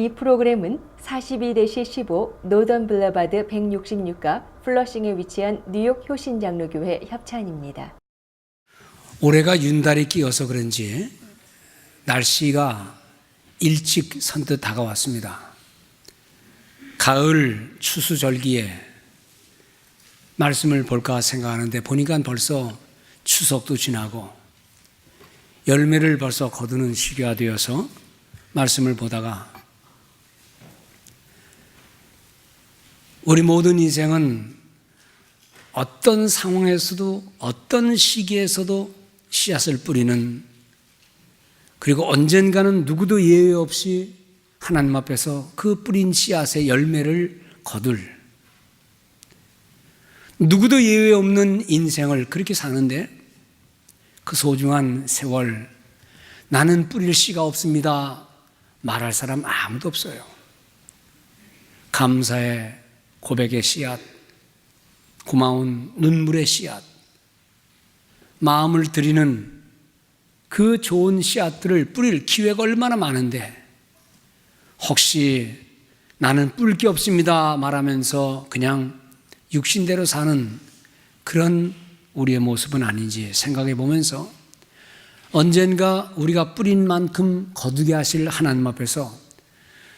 이 프로그램은 42-15 노던 블러바드 166가 플러싱에 위치한 뉴욕 효신장로교회 협찬입니다. 올해가 윤달이 끼어서 그런지 날씨가 일찍 선뜻 다가왔습니다. 가을 추수절기에 말씀을 볼까 생각하는데 보니까 벌써 추석도 지나고 열매를 벌써 거두는 시기가 되어서 말씀을 보다가 우리 모든 인생은 어떤 상황에서도 어떤 시기에서도 씨앗을 뿌리는, 그리고 언젠가는 누구도 예외 없이 하나님 앞에서 그 뿌린 씨앗의 열매를 거둘, 누구도 예외 없는 인생을 그렇게 사는데 그 소중한 세월, 나는 뿌릴 씨가 없습니다 말할 사람 아무도 없어요. 감사의 고백의 씨앗, 고마운 눈물의 씨앗, 마음을 드리는 그 좋은 씨앗들을 뿌릴 기회가 얼마나 많은데 혹시 나는 뿔 게 없습니다 말하면서 그냥 육신대로 사는 그런 우리의 모습은 아닌지 생각해 보면서 언젠가 우리가 뿌린 만큼 거두게 하실 하나님 앞에서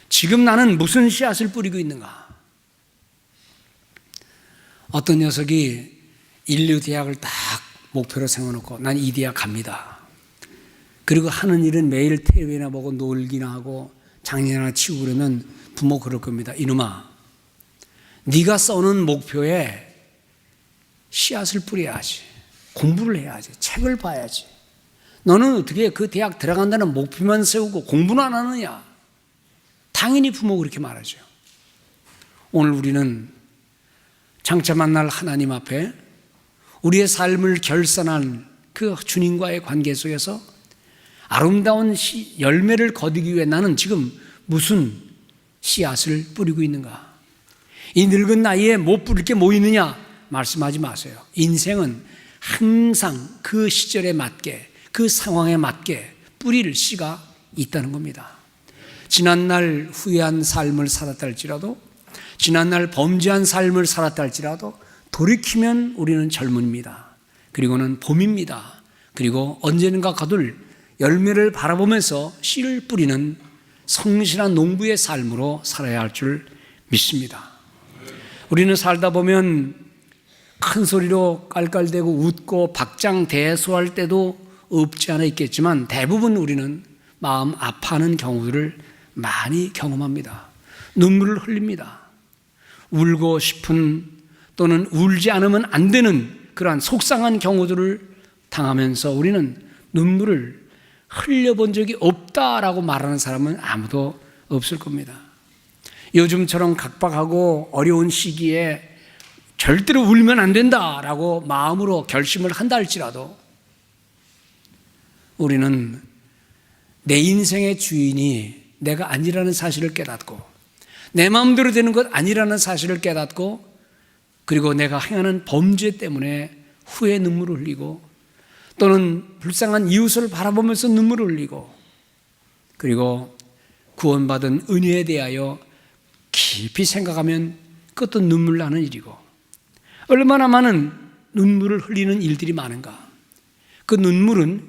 지금 나는 무슨 씨앗을 뿌리고 있는가? 어떤 녀석이 인류 대학을 딱 목표로 세워놓고 난 이 대학 갑니다. 그리고 하는 일은 매일 TV나 보고 놀기나 하고 장난이나 치고 그러면 부모 그럴 겁니다. 이놈아, 네가 써놓은 목표에 씨앗을 뿌려야지. 공부를 해야지. 책을 봐야지. 너는 어떻게 그 대학 들어간다는 목표만 세우고 공부는 안 하느냐? 당연히 부모 그렇게 말하죠. 오늘 우리는 장차 만날 하나님 앞에 우리의 삶을 결산한 그 주님과의 관계 속에서 아름다운 열매를 거두기 위해 나는 지금 무슨 씨앗을 뿌리고 있는가? 이 늙은 나이에 못 뿌릴 게 뭐 있느냐? 말씀하지 마세요. 인생은 항상 그 시절에 맞게, 그 상황에 맞게 뿌릴 씨가 있다는 겁니다. 지난날 후회한 삶을 살았다 할지라도, 지난날 범죄한 삶을 살았다 할지라도 돌이키면 우리는 젊습니다. 그리고는 봄입니다. 그리고 언젠가 거둘 열매를 바라보면서 씨를 뿌리는 성실한 농부의 삶으로 살아야 할 줄 믿습니다. 우리는 살다 보면 큰 소리로 깔깔대고 웃고 박장대소할 때도 없지 않아 있겠지만 대부분 우리는 마음 아파하는 경우들을 많이 경험합니다. 눈물을 흘립니다. 울고 싶은 또는 울지 않으면 안 되는 그러한 속상한 경우들을 당하면서 우리는 눈물을 흘려본 적이 없다라고 말하는 사람은 아무도 없을 겁니다. 요즘처럼 각박하고 어려운 시기에 절대로 울면 안 된다라고 마음으로 결심을 한다 할지라도 우리는 내 인생의 주인이 내가 아니라는 사실을 깨닫고 내 마음대로 되는 것 아니라는 사실을 깨닫고 그리고 내가 행하는 범죄 때문에 후회 눈물을 흘리고 또는 불쌍한 이웃을 바라보면서 눈물을 흘리고 그리고 구원받은 은혜에 대하여 깊이 생각하면 그것도 눈물 나는 일이고 얼마나 많은 눈물을 흘리는 일들이 많은가. 그 눈물은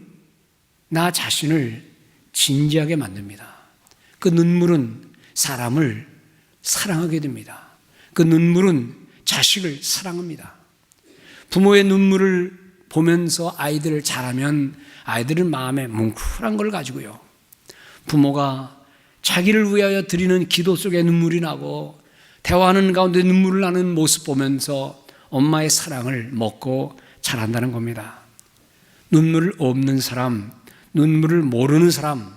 나 자신을 진지하게 만듭니다. 그 눈물은 사람을 사랑하게 됩니다. 그 눈물은 자식을 사랑합니다. 부모의 눈물을 보면서 아이들을 자라면 아이들은 마음에 뭉클한 걸 가지고요. 부모가 자기를 위하여 드리는 기도 속에 눈물이 나고 대화하는 가운데 눈물을 나는 모습 보면서 엄마의 사랑을 먹고 자란다는 겁니다. 눈물 없는 사람, 눈물을 모르는 사람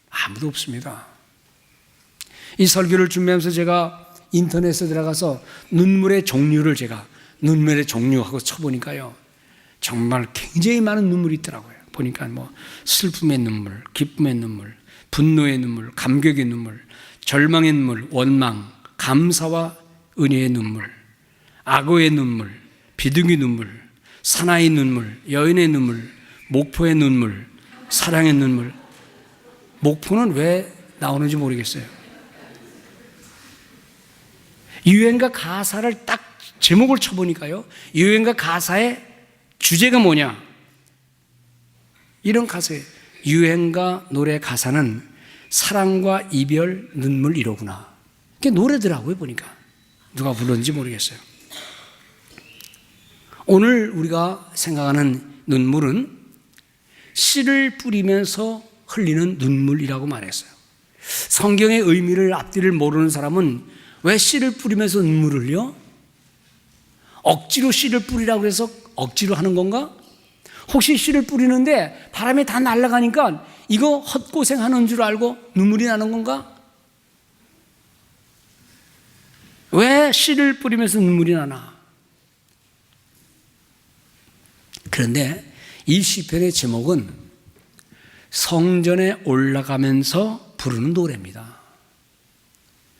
아무도 없습니다. 이 설교를 준비하면서 제가 인터넷에 들어가서 눈물의 종류를 눈물의 종류하고 쳐보니까요. 정말 굉장히 많은 눈물이 있더라고요. 보니까 슬픔의 눈물, 기쁨의 눈물, 분노의 눈물, 감격의 눈물, 절망의 눈물, 원망, 감사와 은혜의 눈물, 악어의 눈물, 비둘기 눈물, 사나이 눈물, 여인의 눈물, 목포의 눈물, 사랑의 눈물. 목포는 왜 나오는지 모르겠어요. 유행가 가사를 딱 제목을 쳐보니까요, 유행가 가사의 주제가 뭐냐? 이런 가사예요. 유행가 노래 가사는 사랑과 이별, 눈물 이로구나. 그게 노래더라고요, 보니까. 누가 불렀는지 모르겠어요. 오늘 우리가 생각하는 눈물은 씨를 뿌리면서 흘리는 눈물이라고 말했어요. 성경의 의미를 앞뒤를 모르는 사람은 왜 씨를 뿌리면서 눈물을 흘려? 억지로 씨를 뿌리라고 해서 억지로 하는 건가? 혹시 씨를 뿌리는데 바람에 다 날아가니까 이거 헛고생하는 줄 알고 눈물이 나는 건가? 왜 씨를 뿌리면서 눈물이 나나? 그런데 이 시편의 제목은 성전에 올라가면서 부르는 노래입니다.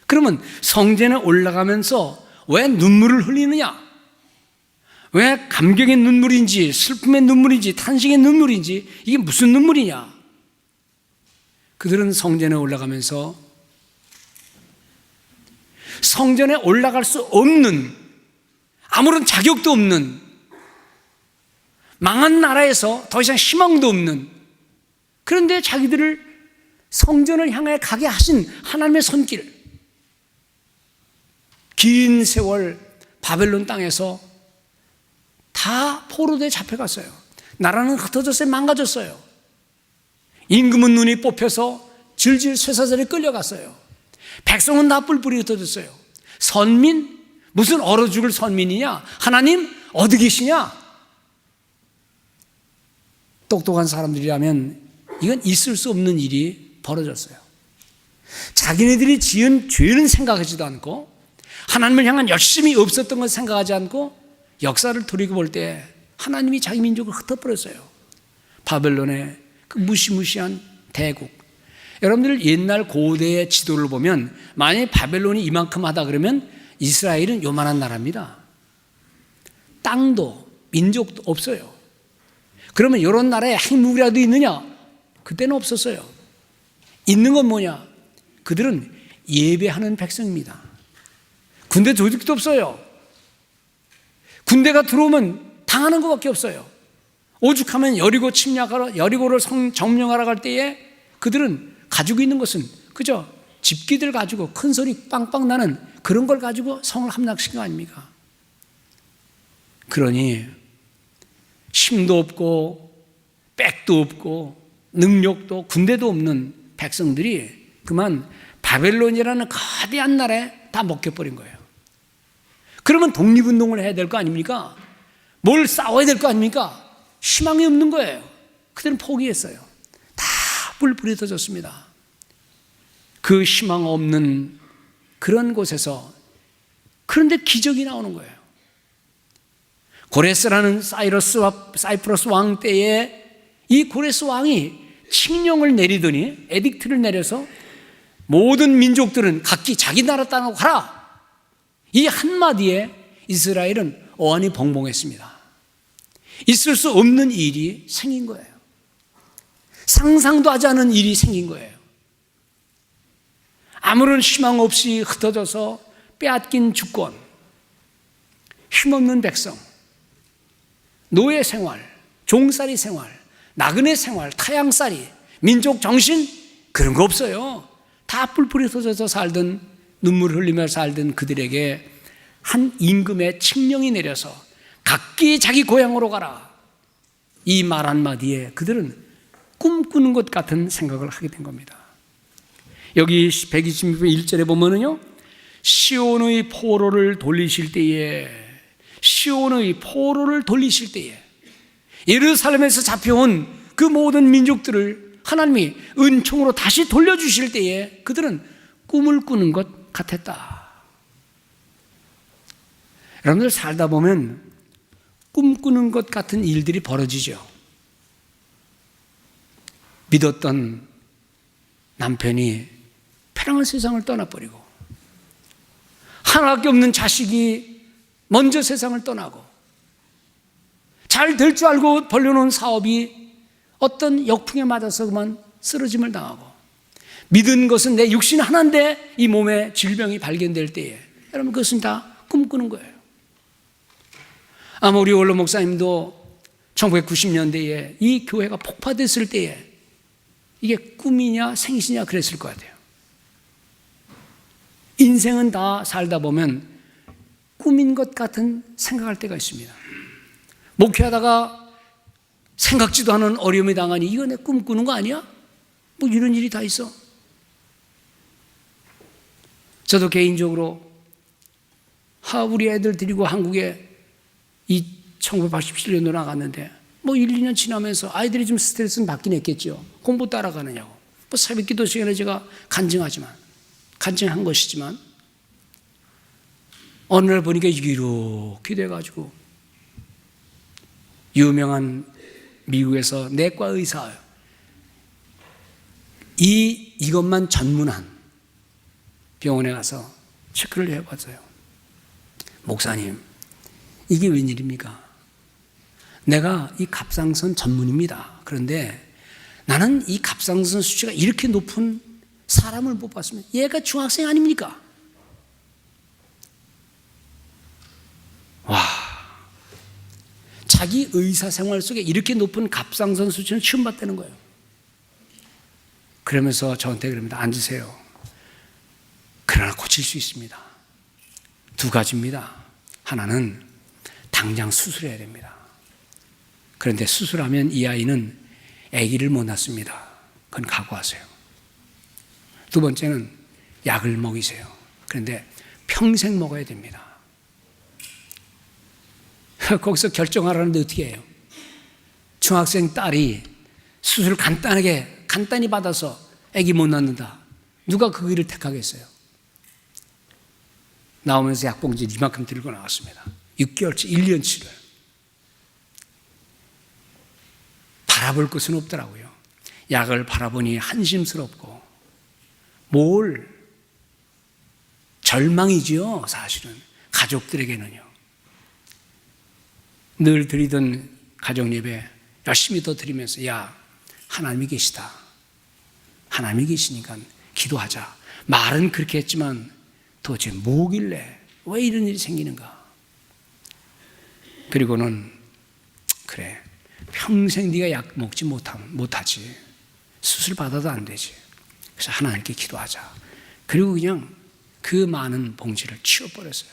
그러면 성전에 올라가면서 왜 눈물을 흘리느냐? 왜 감격의 눈물인지 슬픔의 눈물인지 탄식의 눈물인지 이게 무슨 눈물이냐? 그들은 성전에 올라가면서 성전에 올라갈 수 없는, 아무런 자격도 없는, 망한 나라에서 더 이상 희망도 없는, 그런데 자기들을 성전을 향해 가게 하신 하나님의 손길, 긴 세월 바벨론 땅에서 다 포로대에 잡혀갔어요. 나라는 흩어졌어요. 망가졌어요. 임금은 눈이 뽑혀서 질질 쇠사슬에 끌려갔어요. 백성은 다 뿔뿔이 흩어졌어요. 선민? 무슨 얼어 죽을 선민이냐? 하나님 어디 계시냐? 똑똑한 사람들이라면 이건 있을 수 없는 일이 벌어졌어요. 자기네들이 지은 죄는 생각하지도 않고 하나님을 향한 열심이 없었던 걸 생각하지 않고 역사를 돌이켜볼 때 하나님이 자기 민족을 흩어버렸어요. 바벨론의 그 무시무시한 대국. 여러분들 옛날 고대의 지도를 보면 만약에 바벨론이 이만큼 하다 그러면 이스라엘은 요만한 나라입니다. 땅도 민족도 없어요. 그러면 이런 나라에 핵무기라도 있느냐? 그때는 없었어요. 있는 건 뭐냐? 그들은 예배하는 백성입니다. 군대 조직도 없어요. 군대가 들어오면 당하는 것밖에 없어요. 오죽하면 여리고 침략하러, 여리고를 점령하러 갈 때에 그들은 가지고 있는 것은 그저 집기들 가지고 큰 소리 빵빵 나는 그런 걸 가지고 성을 함락시킨 거 아닙니까? 그러니 힘도 없고 백도 없고 능력도 군대도 없는 백성들이 그만 바벨론이라는 거대한 나라에 다 먹혀버린 거예요. 그러면 독립운동을 해야 될 거 아닙니까? 뭘 싸워야 될 거 아닙니까? 희망이 없는 거예요. 그들은 포기했어요. 다 뿔뿔이 터졌습니다. 그 희망 없는 그런 곳에서 그런데 기적이 나오는 거예요. 고레스라는 사이프러스 왕 때에 이 고레스 왕이 칙령을 내리더니 에딕트를 내려서 모든 민족들은 각기 자기 나라 땅으로 가라. 이 한마디에 이스라엘은 어안이 벙벙했습니다. 있을 수 없는 일이 생긴 거예요. 상상도 하지 않은 일이 생긴 거예요. 아무런 희망 없이 흩어져서 빼앗긴 주권, 힘없는 백성, 노예 생활, 종살이 생활, 나그네 생활, 타향살이, 민족 정신 그런 거 없어요. 다 뿔뿔이 터져서 살던, 눈물 흘리며 살던 그들에게 한 임금의 칙령이 내려서 각기 자기 고향으로 가라. 이 말 한마디에 그들은 꿈꾸는 것 같은 생각을 하게 된 겁니다. 여기 126편 1절에 보면은요, 시온의 포로를 돌리실 때에, 시온의 포로를 돌리실 때에, 예루살렘에서 잡혀온 그 모든 민족들을 하나님이 은총으로 다시 돌려주실 때에 그들은 꿈을 꾸는 것 같았다. 여러분들 살다 보면 꿈꾸는 것 같은 일들이 벌어지죠. 믿었던 남편이 편안한 세상을 떠나버리고, 하나밖에 없는 자식이 먼저 세상을 떠나고, 잘 될 줄 알고 벌려놓은 사업이 어떤 역풍에 맞아서 그만 쓰러짐을 당하고, 믿은 것은 내 육신 하나인데 이 몸에 질병이 발견될 때에 여러분, 그것은 다 꿈꾸는 거예요. 아마 우리 원로 목사님도 1990년대에 이 교회가 폭파됐을 때에 이게 꿈이냐 생시냐 그랬을 것 같아요. 인생은 다 살다 보면 꿈인 것 같은 생각할 때가 있습니다. 목회하다가 생각지도 않은 어려움에 당하니 이거 내 꿈꾸는 거 아니야? 뭐 이런 일이 다 있어. 저도 개인적으로 우리 애들 데리고 한국에 1987년도 나갔는데 뭐 1, 2년 지나면서 아이들이 좀 스트레스는 받긴 했겠죠. 공부 따라가느냐고. 뭐 새벽 기도 시간에 제가 간증한 것이지만 어느 날 보니까 이렇게 돼가지고 유명한 미국에서 내과 의사 이것만 전문한 병원에 가서 체크를 해봤어요. 목사님, 이게 웬일입니까? 내가 이 갑상선 전문입니다. 그런데 나는 이 갑상선 수치가 이렇게 높은 사람을 못 봤습니다. 얘가 중학생 아닙니까? 와, 자기 의사 생활 속에 이렇게 높은 갑상선 수치는 처음 봤다는 거예요. 그러면서 저한테 그럽니다. 앉으세요. 그러나 고칠 수 있습니다. 두 가지입니다. 하나는 당장 수술해야 됩니다. 그런데 수술하면 이 아이는 아기를 못 낳습니다. 그건 각오하세요. 두 번째는 약을 먹이세요. 그런데 평생 먹어야 됩니다. 거기서 결정하라는데 어떻게 해요? 중학생 딸이 수술 간단히 받아서 아기 못 낳는다. 누가 그 길을 택하겠어요? 나오면서 약봉지 이만큼 들고 나왔습니다. 6개월치, 1년치를. 바라볼 것은 없더라고요. 약을 바라보니 한심스럽고 절망이지요, 사실은. 가족들에게는요. 늘 드리던 가정 예배 열심히 더 드리면서 하나님이 계시다. 하나님이 계시니까 기도하자. 말은 그렇게 했지만 도대체 뭐길래 왜 이런 일이 생기는가? 그리고는 그래, 평생 네가 약 먹지 못하지. 수술 받아도 안 되지. 그래서 하나님께 기도하자. 그리고 그냥 그 많은 봉지를 치워버렸어요.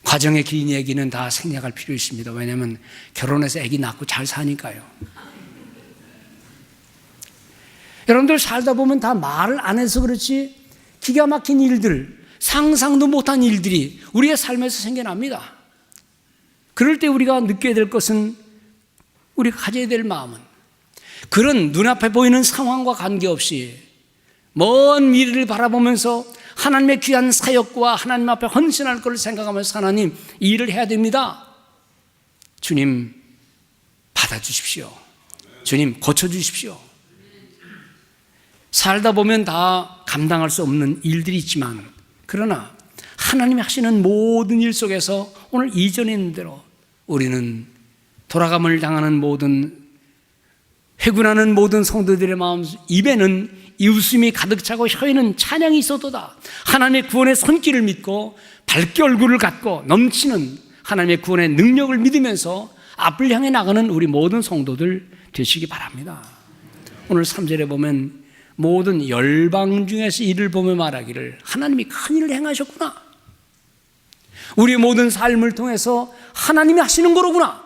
과정의 긴 얘기는 다 생략할 필요 있습니다. 왜냐하면 결혼해서 아기 낳고 잘 사니까요. 여러분들 살다 보면 다 말을 안 해서 그렇지 기가 막힌 일들, 상상도 못한 일들이 우리의 삶에서 생겨납니다. 그럴 때 우리가 느껴야 될 것은, 우리가 가져야 될 마음은, 그런 눈앞에 보이는 상황과 관계없이 먼 미래를 바라보면서 하나님의 귀한 사역과 하나님 앞에 헌신할 것을 생각하면서 하나님, 이 일을 해야 됩니다. 주님 받아주십시오. 주님 고쳐주십시오. 살다 보면 다 감당할 수 없는 일들이 있지만, 그러나 하나님이 하시는 모든 일 속에서 오늘 이전에 있는 대로 우리는 돌아감을 당하는 모든, 회군하는 모든 성도들의 마음 입에는 이 웃음이 가득 차고 혀에는 찬양이 있어도다. 하나님의 구원의 손길을 믿고 밝게 얼굴을 갖고 넘치는 하나님의 구원의 능력을 믿으면서 앞을 향해 나가는 우리 모든 성도들 되시기 바랍니다. 오늘 3절에 보면 모든 열방 중에서 이를 보며 말하기를 하나님이 큰 일을 행하셨구나. 우리의 모든 삶을 통해서 하나님이 하시는 거로구나.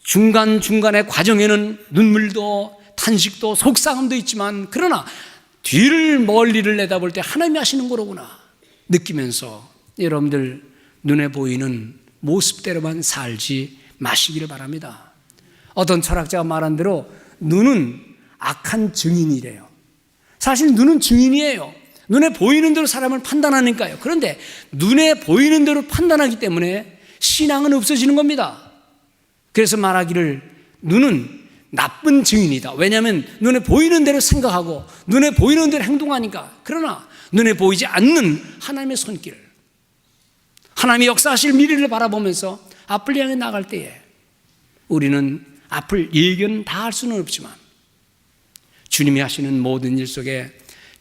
중간중간의 과정에는 눈물도 탄식도 속상함도 있지만, 그러나 뒤를 멀리를 내다볼 때 하나님이 하시는 거로구나 느끼면서 여러분들 눈에 보이는 모습대로만 살지 마시기를 바랍니다. 어떤 철학자가 말한 대로 눈은 악한 증인이래요. 사실 눈은 증인이에요. 눈에 보이는 대로 사람을 판단하니까요. 그런데 눈에 보이는 대로 판단하기 때문에 신앙은 없어지는 겁니다. 그래서 말하기를 눈은 나쁜 증인이다. 왜냐하면 눈에 보이는 대로 생각하고 눈에 보이는 대로 행동하니까. 그러나 눈에 보이지 않는 하나님의 손길, 하나님의 역사하실 미래를 바라보면서 앞을 향해 나갈 때에 우리는 앞을 예견 다 할 수는 없지만 주님이 하시는 모든 일 속에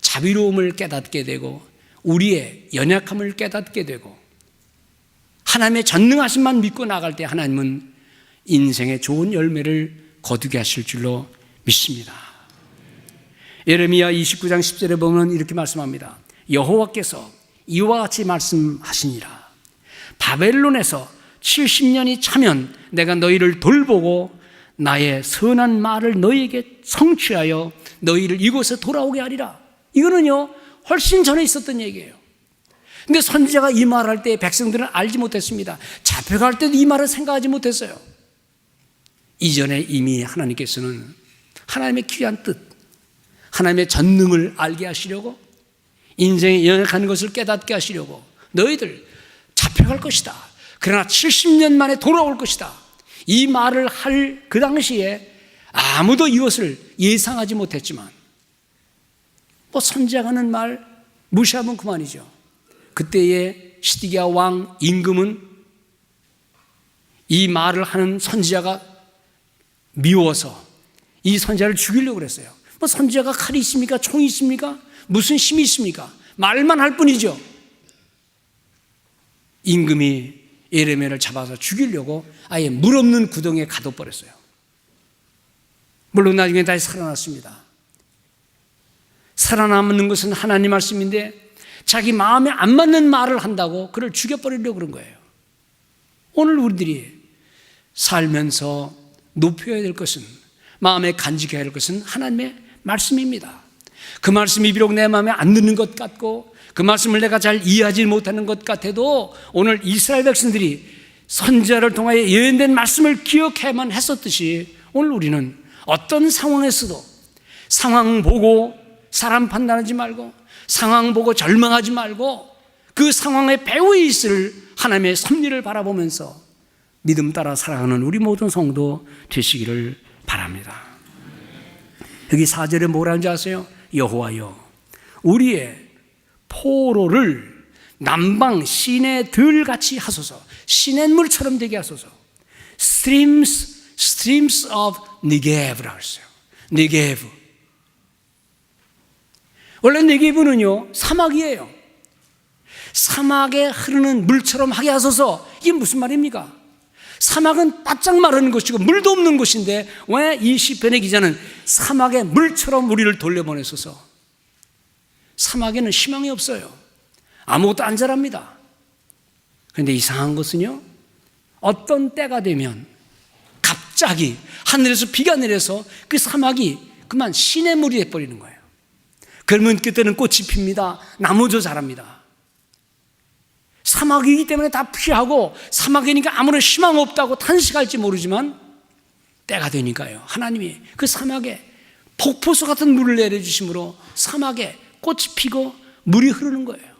자비로움을 깨닫게 되고 우리의 연약함을 깨닫게 되고 하나님의 전능하심만 믿고 나갈 때 하나님은 인생의 좋은 열매를 거두게 하실 줄로 믿습니다. 예레미야 29장 10절에 보면 이렇게 말씀합니다. 여호와께서 이와 같이 말씀하시니라. 바벨론에서 70년이 차면 내가 너희를 돌보고 나의 선한 말을 너희에게 성취하여 너희를 이곳에 돌아오게 하리라. 이거는요 훨씬 전에 있었던 얘기예요. 근데 선지자가 이 말을 할 때 백성들은 알지 못했습니다. 잡혀갈 때도 이 말을 생각하지 못했어요. 이전에 이미 하나님께서는 하나님의 귀한 뜻, 하나님의 전능을 알게 하시려고, 인생에 연약한 것을 깨닫게 하시려고 너희들 잡혀갈 것이다. 그러나 70년 만에 돌아올 것이다. 이 말을 할 그 당시에 아무도 이것을 예상하지 못했지만 뭐 선지자가 하는 말 무시하면 그만이죠. 그때의 시드기야 왕 임금은 이 말을 하는 선지자가 미워서 이 선지자를 죽이려고 그랬어요. 뭐 선지자가 칼이 있습니까? 총이 있습니까? 무슨 힘이 있습니까? 말만 할 뿐이죠. 임금이 예레미야를 잡아서 죽이려고 아예 물 없는 구덩이에 가둬버렸어요. 물론 나중에 다시 살아났습니다. 살아남는 것은 하나님 말씀인데 자기 마음에 안 맞는 말을 한다고 그를 죽여버리려고 그런 거예요. 오늘 우리들이 살면서 높여야 될 것은, 마음에 간직해야 할 것은 하나님의 말씀입니다. 그 말씀이 비록 내 마음에 안 드는 것 같고 그 말씀을 내가 잘 이해하지 못하는 것 같아도 오늘 이스라엘 백성들이 선지자를 통하여 예언된 말씀을 기억해야만 했었듯이 오늘 우리는 어떤 상황에서도 상황 보고 사람 판단하지 말고 상황 보고 절망하지 말고 그 상황의 배후에 있을 하나님의 섭리를 바라보면서 믿음 따라 살아가는 우리 모든 성도 되시기를 바랍니다. 여기 4절에 뭐라는지 아세요? 여호와여 우리의 포로를 남방 시내 들같이 하소서. 시냇물처럼 되게 하소서. Streams of Negev라고 했어요. 네게브. 원래 네게브는요 사막이에요. 사막에 흐르는 물처럼 하게 하소서. 이게 무슨 말입니까? 사막은 바짝 마르는 곳이고 물도 없는 곳인데 왜 이 시편의 기자는 사막에 물처럼 우리를 돌려보내소서. 사막에는 희망이 없어요. 아무것도 안 자랍니다. 그런데 이상한 것은요 어떤 때가 되면 갑자기 하늘에서 비가 내려서 그 사막이 그만 시냇물이 돼버리는 거예요. 그러면 그때는 꽃이 핍니다. 나무도 자랍니다. 사막이기 때문에 다 피하고 사막이니까 아무런 희망 없다고 탄식할지 모르지만 때가 되니까요 하나님이 그 사막에 폭포수 같은 물을 내려주심으로 사막에 꽃이 피고 물이 흐르는 거예요.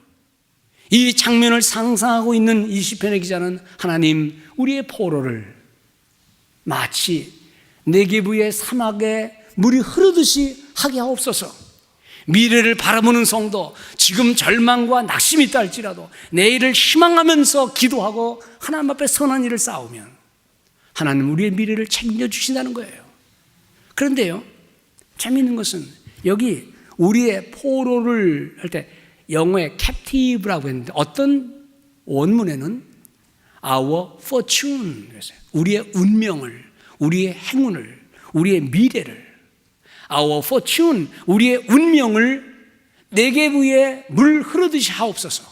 이 장면을 상상하고 있는 이 시편의 기자는 하나님 우리의 포로를 마치 네게브의 사막에 물이 흐르듯이 하게 하옵소서. 미래를 바라보는 성도, 지금 절망과 낙심이 있다 할지라도 내일을 희망하면서 기도하고 하나님 앞에 선한 일을 쌓으면 하나님 우리의 미래를 책임져 주신다는 거예요. 그런데요 재미있는 것은 여기 우리의 포로를 할 때 영어에 captive라고 했는데 어떤 원문에는 our fortune 그랬어요. 우리의 운명을, 우리의 행운을, 우리의 미래를 our fortune, 우리의 운명을 네게브에 물 흐르듯이 하옵소서.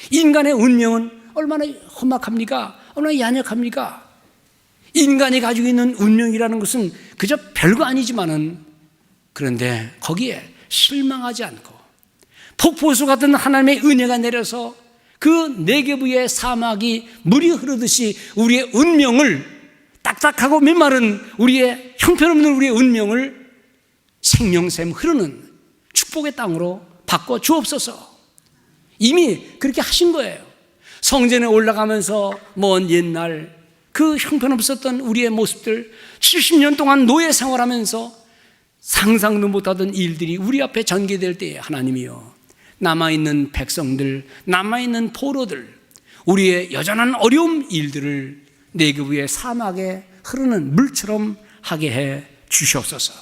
인간의 운명은 얼마나 험악합니까? 얼마나 연약합니까? 인간이 가지고 있는 운명이라는 것은 그저 별거 아니지만은 그런데 거기에 실망하지 않고 폭포수 같은 하나님의 은혜가 내려서 그 네게브의 사막이 물이 흐르듯이 우리의 운명을 딱딱하고 메마른 우리의 형편없는 우리의 운명을 생명샘 흐르는 축복의 땅으로 바꿔 주옵소서. 이미 그렇게 하신 거예요. 성전에 올라가면서 먼 옛날 그 형편없었던 우리의 모습들 70년 동안 노예 생활하면서 상상도 못하던 일들이 우리 앞에 전개될 때에 하나님이여 남아있는 백성들, 남아있는 포로들, 우리의 여전한 어려움 일들을 네게브의 사막에 흐르는 물처럼 하게 해 주시옵소서.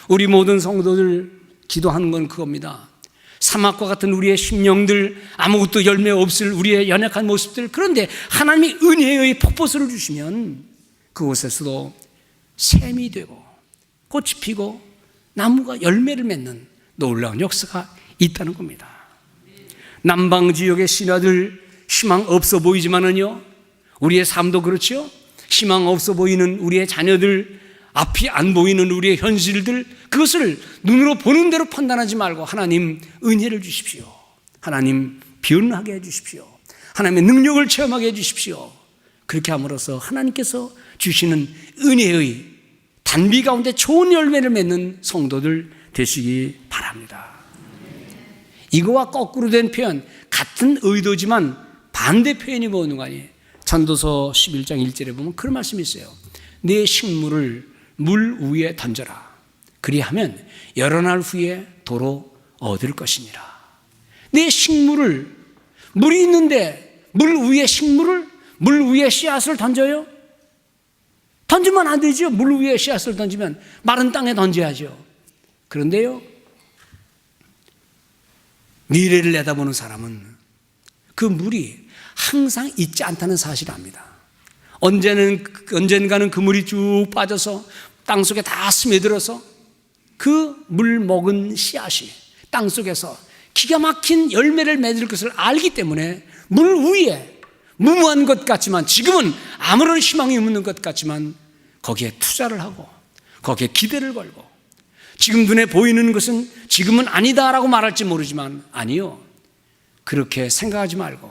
우리 모든 성도들 기도하는 건 그겁니다. 사막과 같은 우리의 심령들, 아무것도 열매 없을 우리의 연약한 모습들, 그런데 하나님이 은혜의 폭포수를 주시면 그곳에서도 샘이 되고 꽃이 피고 나무가 열매를 맺는 놀라운 역사가 있다는 겁니다. 남방 지역의 신하들 희망 없어 보이지만은요, 우리의 삶도 그렇죠. 희망 없어 보이는 우리의 자녀들, 앞이 안 보이는 우리의 현실들, 그것을 눈으로 보는 대로 판단하지 말고 하나님 은혜를 주십시오. 하나님 변하게 해주십시오. 하나님의 능력을 체험하게 해주십시오. 그렇게 함으로써 하나님께서 주시는 은혜의 단비 가운데 좋은 열매를 맺는 성도들 되시기 바랍니다. 이거와 거꾸로 된 표현, 같은 의도지만 반대 표현이 뭐는 거 아니에요. 전도서 11장 1절에 보면 그런 말씀이 있어요. 내 식물을 물 위에 던져라. 그리하면 여러 날 후에 도로 얻을 것이니라. 내 식물을, 물이 있는데 물 위에 식물을, 물 위에 씨앗을 던져요? 던지면 안 되죠. 물 위에 씨앗을 던지면 마른 땅에 던져야죠. 그런데요, 미래를 내다보는 사람은 그 물이 항상 있지 않다는 사실을 압니다. 언젠가는 그 물이 쭉 빠져서 땅속에 다 스며들어서 그 물 먹은 씨앗이 땅속에서 기가 막힌 열매를 맺을 것을 알기 때문에 물 위에 무모한 것 같지만, 지금은 아무런 희망이 없는 것 같지만 거기에 투자를 하고 거기에 기대를 걸고, 지금 눈에 보이는 것은 지금은 아니다라고 말할지 모르지만, 아니요, 그렇게 생각하지 말고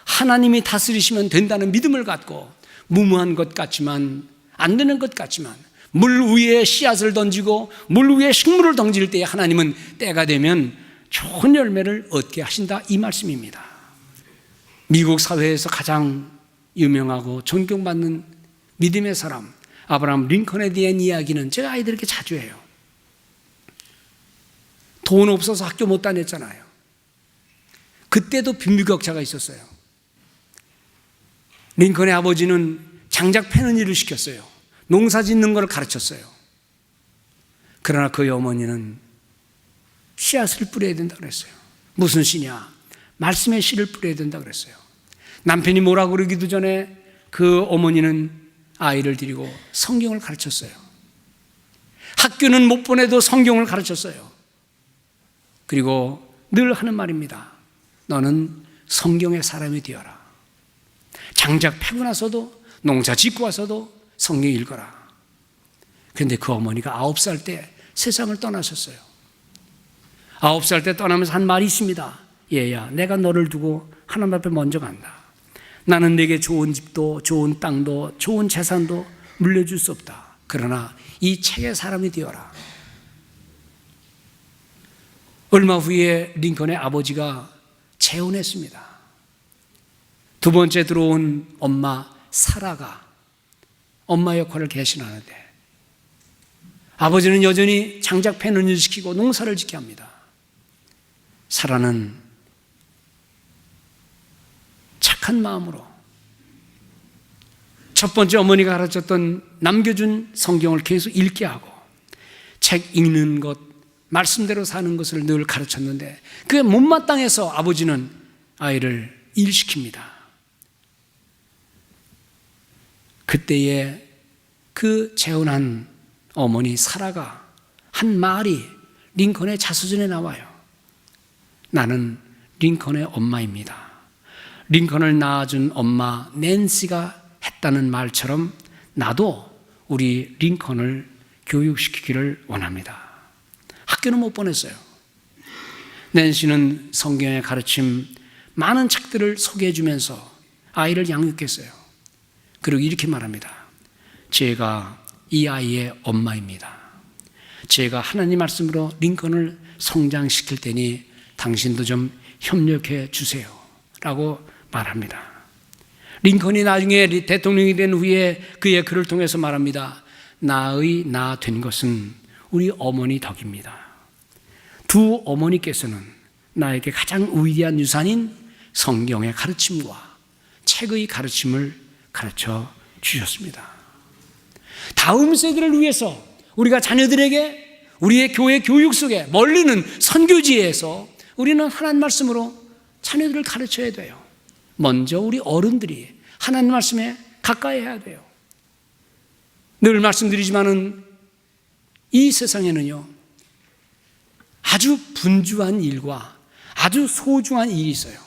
하나님이 다스리시면 된다는 믿음을 갖고, 무모한 것 같지만, 안 되는 것 같지만 물 위에 씨앗을 던지고 물 위에 식물을 던질 때에 하나님은 때가 되면 좋은 열매를 얻게 하신다, 이 말씀입니다. 미국 사회에서 가장 유명하고 존경받는 믿음의 사람 아브라함 링컨에 대한 이야기는 제가 아이들에게 자주 해요. 돈 없어서 학교 못 다녔잖아요. 그때도 빈부격차가 있었어요. 링컨의 아버지는 장작 패는 일을 시켰어요. 농사 짓는 걸 가르쳤어요. 그러나 그의 어머니는 씨앗을 뿌려야 된다 그랬어요. 무슨 씨냐? 말씀의 씨를 뿌려야 된다 그랬어요. 남편이 뭐라고 그러기도 전에 그 어머니는 아이를 데리고 성경을 가르쳤어요. 학교는 못 보내도 성경을 가르쳤어요. 그리고 늘 하는 말입니다. 너는 성경의 사람이 되어라. 장작 패고 나서도, 농사 짓고 와서도 성경 읽어라. 그런데 그 어머니가 9살 때 세상을 떠나셨어요. 9살 때 떠나면서 한 말이 있습니다. 얘야, 내가 너를 두고 하나님 앞에 먼저 간다. 나는 내게 좋은 집도 좋은 땅도 좋은 재산도 물려줄 수 없다. 그러나 이 책의 사람이 되어라. 얼마 후에 링컨의 아버지가 재혼했습니다. 두 번째 들어온 엄마 사라가 엄마 역할을 계신하는데, 아버지는 여전히 장작 패는 일을 시키고 농사를 짓게 합니다. 사라는 착한 마음으로 첫 번째 어머니가 가르쳤던, 남겨준 성경을 계속 읽게 하고 책 읽는 것, 말씀대로 사는 것을 늘 가르쳤는데, 그게 못마땅해서 아버지는 아이를 일시킵니다. 그때에 그 재혼한 어머니 사라가 한 말이 링컨의 자서전에 나와요. 나는 링컨의 엄마입니다. 링컨을 낳아준 엄마 낸시가 했다는 말처럼 나도 우리 링컨을 교육시키기를 원합니다. 학교는 못 보냈어요. 낸시는 성경의 가르침, 많은 책들을 소개해 주면서 아이를 양육했어요. 그리고 이렇게 말합니다. 제가 이 아이의 엄마입니다. 제가 하나님 말씀으로 링컨을 성장시킬 테니 당신도 좀 협력해 주세요 라고 말합니다. 링컨이 나중에 대통령이 된 후에 그의 글을 통해서 말합니다. 나의 나 된 것은 우리 어머니 덕입니다. 두 어머니께서는 나에게 가장 위대한 유산인 성경의 가르침과 책의 가르침을 가르쳐 주셨습니다. 다음 세대를 위해서 우리가 자녀들에게 우리의 교회 교육 속에, 멀리는 선교지에서 우리는 하나님 말씀으로 자녀들을 가르쳐야 돼요. 먼저 우리 어른들이 하나님 말씀에 가까이 해야 돼요. 늘 말씀드리지만은 이 세상에는요, 아주 분주한 일과 아주 소중한 일이 있어요.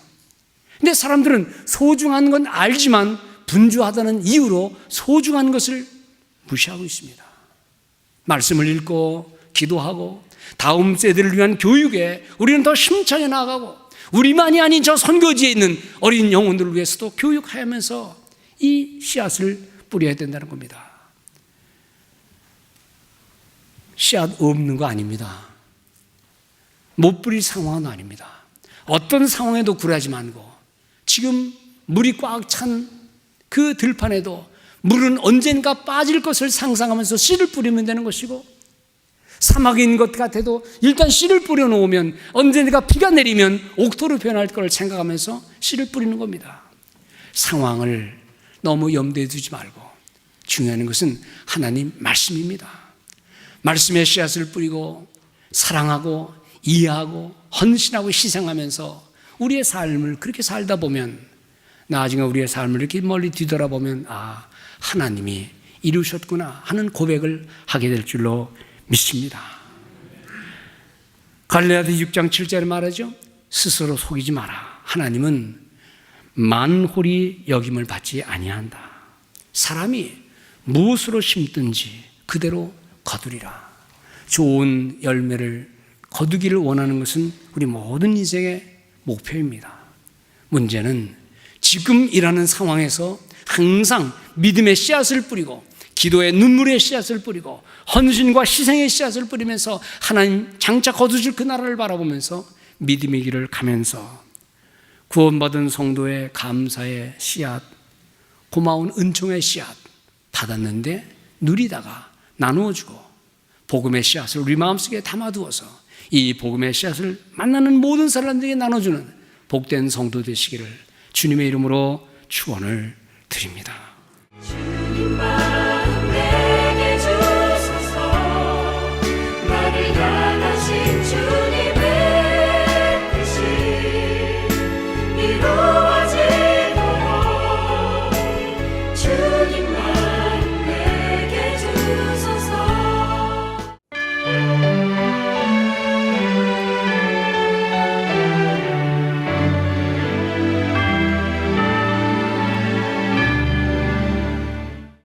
근데 사람들은 소중한 건 알지만 분주하다는 이유로 소중한 것을 무시하고 있습니다. 말씀을 읽고 기도하고 다음 세대를 위한 교육에 우리는 더 힘차게 나아가고, 우리만이 아닌 저 선교지에 있는 어린 영혼들을 위해서도 교육하면서 이 씨앗을 뿌려야 된다는 겁니다. 씨앗 없는 거 아닙니다. 못 뿌릴 상황은 아닙니다. 어떤 상황에도 굴하지 말고, 지금 물이 꽉 찬 그 들판에도 물은 언젠가 빠질 것을 상상하면서 씨를 뿌리면 되는 것이고, 사막인 것 같아도 일단 씨를 뿌려놓으면 언젠가 비가 내리면 옥토로 변할 걸 생각하면서 씨를 뿌리는 겁니다. 상황을 너무 염두에 두지 말고, 중요한 것은 하나님 말씀입니다. 말씀의 씨앗을 뿌리고 사랑하고 이해하고 헌신하고 희생하면서 우리의 삶을 그렇게 살다 보면, 나중에 우리의 삶을 이렇게 멀리 뒤돌아보면, 아, 하나님이 이루셨구나 하는 고백을 하게 될 줄로 믿습니다. 갈라디아 6장 7절에 말하죠. 스스로 속이지 마라. 하나님은 만홀히 여김을 받지 아니한다. 사람이 무엇으로 심든지 그대로 거두리라. 좋은 열매를 거두기를 원하는 것은 우리 모든 인생의 목표입니다. 문제는 지금 일하는 상황에서 항상 믿음의 씨앗을 뿌리고 기도의 눈물의 씨앗을 뿌리고 헌신과 희생의 씨앗을 뿌리면서 하나님 장차 거두실 그 나라를 바라보면서 믿음의 길을 가면서 구원받은 성도의 감사의 씨앗, 고마운 은총의 씨앗 받았는데 누리다가 나누어주고 복음의 씨앗을 우리 마음속에 담아두어서 이 복음의 씨앗을 만나는 모든 사람들에게 나눠주는 복된 성도 되시기를 주님의 이름으로 축원을 드립니다.